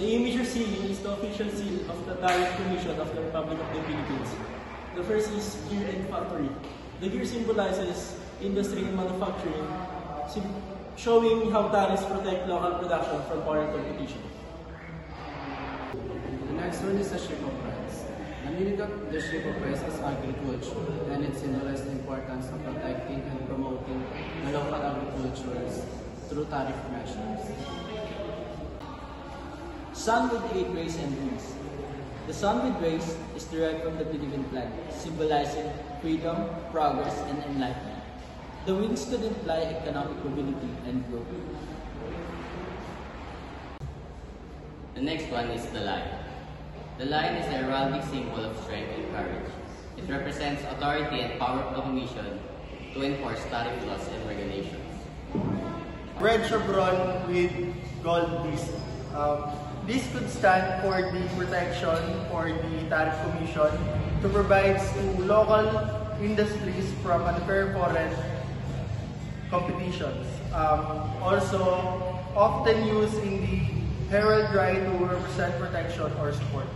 The image you're seeing is the official seal of the Tariff Commission of the Republic of the Philippines. The first is gear and factory. The gear symbolizes industry and manufacturing, showing how tariffs protect local production from foreign competition. The next one is the shape of rice. The meaning of the shape of rice is agriculture, and it symbolizes the importance of protecting and promoting the local agricultures through tariff measures. Sun with 8 rays and wings. The sun with rays is derived from the Philippine flag, symbolizing freedom, progress, and enlightenment. The wings could imply economic mobility and growth. The next one is the lion. The lion is a heraldic symbol of strength and courage. It represents authority and power of the Commission to enforce tariff laws and regulations. Red chevron with gold disc. This could stand for the protection for the Tariff Commission to provide to local industries from unfair foreign competitions. Also, often used in the heraldry to represent protection or support.